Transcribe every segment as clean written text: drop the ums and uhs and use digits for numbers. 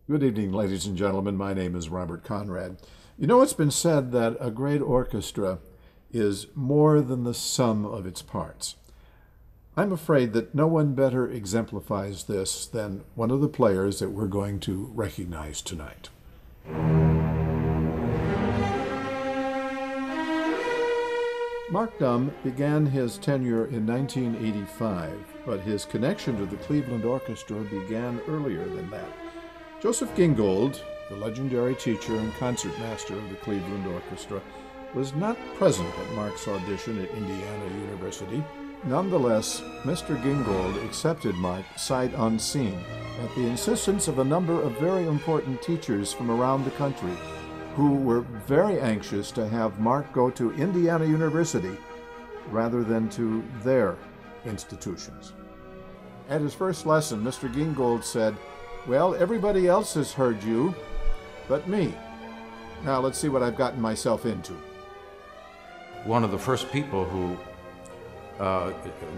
Good evening, ladies and gentlemen. My name is Robert Conrad. You know, it's been said that a great orchestra is more than the sum of its parts. I'm afraid that no one better exemplifies this than one of the players that we're going to recognize tonight. Mark Dumm began his tenure in 1985, but his connection to the Cleveland Orchestra began earlier than that. Joseph Gingold, the legendary teacher and concertmaster of the Cleveland Orchestra, was not present at Mark's audition at Indiana University. Nonetheless, Mr. Gingold accepted Mark sight unseen at the insistence of a number of very important teachers from around the country who were very anxious to have Mark go to Indiana University rather than to their institutions. At his first lesson, Mr. Gingold said, "Well, everybody else has heard you, but me. Now let's see what I've gotten myself into." One of the first people who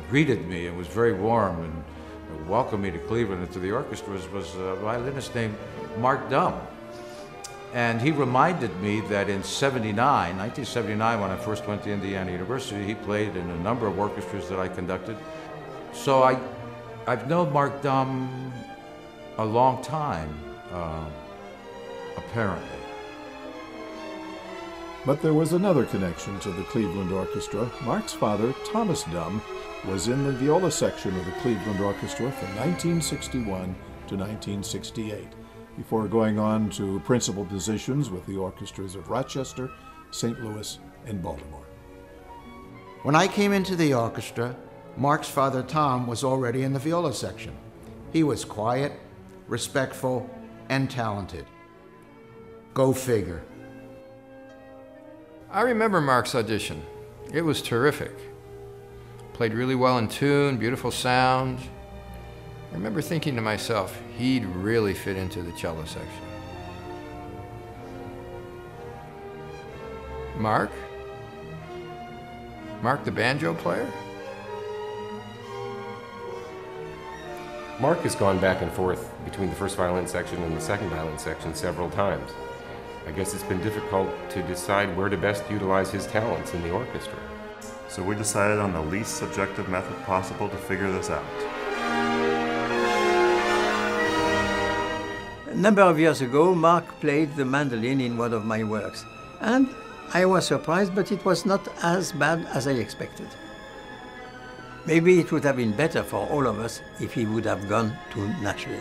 greeted me and was very warm and welcomed me to Cleveland and to the orchestra was a violinist named Mark Dumm. And he reminded me that in 1979, when I first went to Indiana University, he played in a number of orchestras that I conducted. So I've known Mark Dumm a long time, apparently. But there was another connection to the Cleveland Orchestra. Mark's father, Thomas Dumm, was in the viola section of the Cleveland Orchestra from 1961 to 1968, before going on to principal positions with the orchestras of Rochester, St. Louis, and Baltimore. When I came into the orchestra, Mark's father, Tom, was already in the viola section. He was quiet, respectful, and talented. Go figure. I remember Mark's audition. It was terrific. Played really well in tune, beautiful sound. I remember thinking to myself, he'd really fit into the cello section. Mark? Mark the banjo player? Mark has gone back and forth between the first violin section and the second violin section several times. I guess it's been difficult to decide where to best utilize his talents in the orchestra. So we decided on the least subjective method possible to figure this out. A number of years ago, Mark played the mandolin in one of my works, and I was surprised, but it was not as bad as I expected. Maybe it would have been better for all of us if he would have gone to Nashville.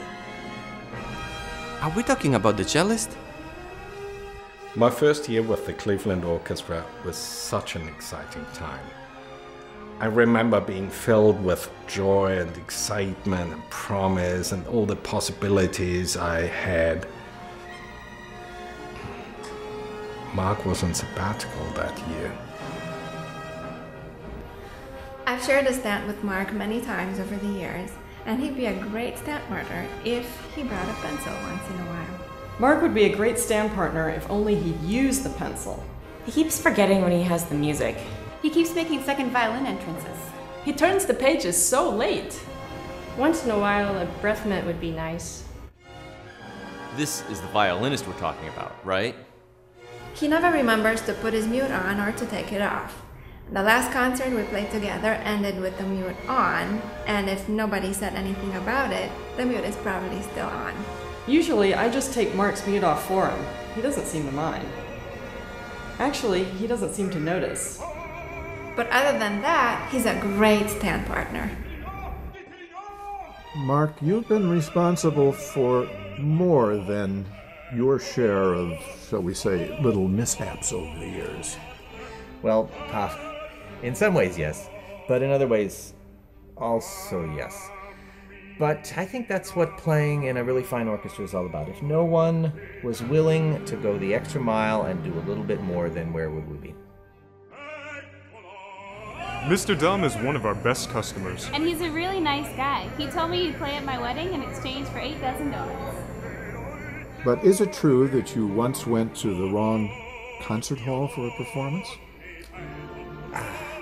Are we talking about the cellist? My first year with the Cleveland Orchestra was such an exciting time. I remember being filled with joy and excitement and promise and all the possibilities I had. Mark was on sabbatical that year. I've shared a stand with Mark many times over the years, and he'd be a great stand partner if he brought a pencil once in a while. Mark would be a great stand partner if only he'd use the pencil. He keeps forgetting when he has the music. He keeps making second violin entrances. He turns the pages so late. Once in a while, a breath mint would be nice. This is the violinist we're talking about, right? He never remembers to put his mute on or to take it off. The last concert we played together ended with the mute on, and if nobody said anything about it, the mute is probably still on. Usually, I just take Mark's mute off for him. He doesn't seem to mind. Actually, he doesn't seem to notice. But other than that, he's a great stand partner. Mark, you've been responsible for more than your share of, shall we say, little mishaps over the years. Well, in some ways, yes. But in other ways, also yes. But I think that's what playing in a really fine orchestra is all about. If no one was willing to go the extra mile and do a little bit more, then where would we be? Mr. Dumm is one of our best customers. And he's a really nice guy. He told me he'd play at my wedding in exchange for 8 dozen donuts. But is it true that you once went to the wrong concert hall for a performance?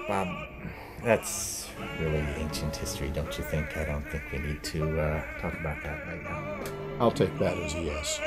Bob, that's really ancient history, don't you think? I don't think we need to talk about that right now. I'll take that as a yes.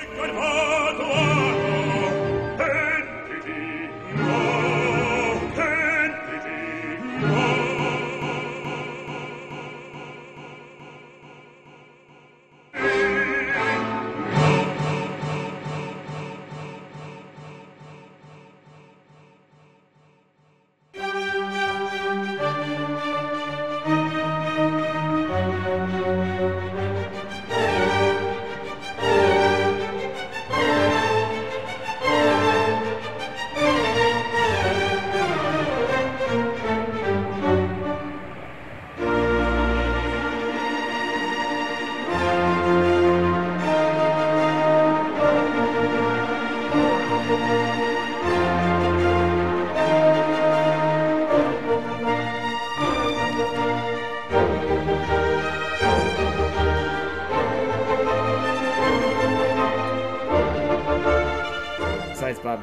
Besides, Bob,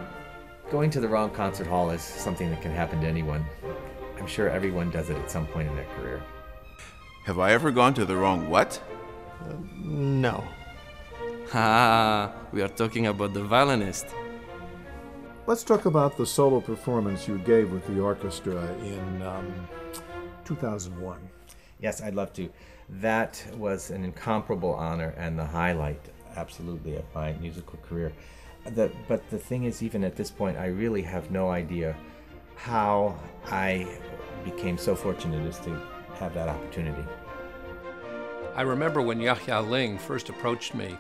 going to the wrong concert hall is something that can happen to anyone. I'm sure everyone does it at some point in their career. Have I ever gone to the wrong what? No. Ah, we are talking about the violinist. Let's talk about the solo performance you gave with the orchestra in 2001. Yes, I'd love to. That was an incomparable honor and the highlight, absolutely, of my musical career. But the thing is, even at this point, I really have no idea how I became so fortunate as to have that opportunity. I remember when Yahya Ling first approached me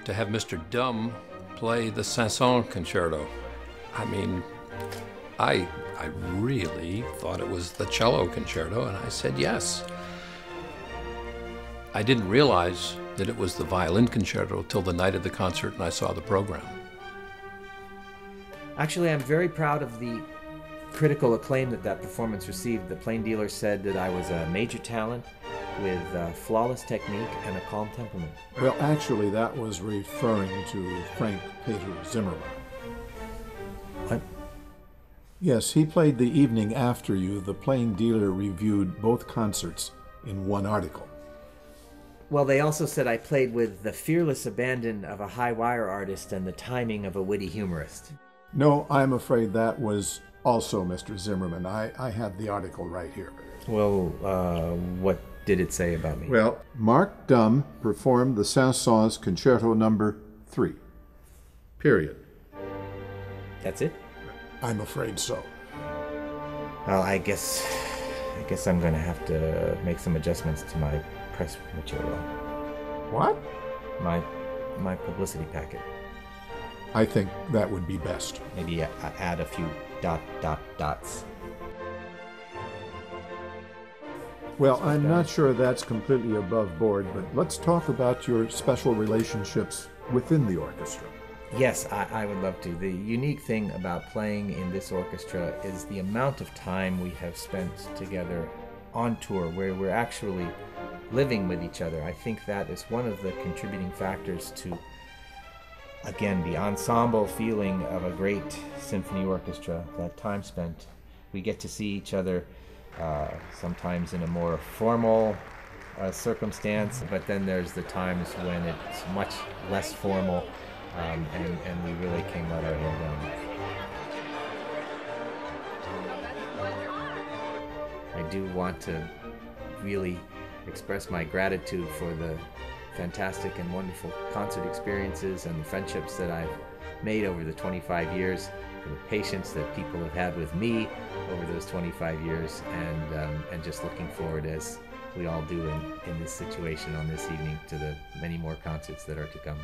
to have Mr. Dumm play the Saint-Saëns concerto. I mean, I really thought it was the cello concerto, and I said yes. I didn't realize that it was the violin concerto till the night of the concert and I saw the program. Actually, I'm very proud of the critical acclaim that performance received. The Plain Dealer said that I was a major talent with flawless technique and a calm temperament. Well, actually, that was referring to Frank Peter Zimmermann. What? Yes, he played the evening after you. The Plain Dealer reviewed both concerts in one article. Well, they also said I played with the fearless abandon of a high-wire artist and the timing of a witty humorist. No, I'm afraid that was also Mr. Zimmermann. I have the article right here. Well, what did it say about me? Well, Mark Dumm performed the Saint-Saëns Concerto No. 3. Period. That's it? I'm afraid so. Well, I guess I'm going to have to make some adjustments to my press material. What? My publicity packet. I think that would be best. Maybe add a few dots. Well, I'm not sure that's completely above board, but let's talk about your special relationships within the orchestra. Yes, I would love to. The unique thing about playing in this orchestra is the amount of time we have spent together on tour, where we're actually living with each other. I think that is one of the contributing factors to, again, the ensemble feeling of a great symphony orchestra, that time spent. We get to see each other sometimes in a more formal circumstance, but then there's the times when it's much less formal, and we really can let our hair down. I do want to really express my gratitude for the fantastic and wonderful concert experiences and the friendships that I've made over the 25 years, for the patience that people have had with me over those 25 years, and just looking forward, as we all do in this situation on this evening, to the many more concerts that are to come.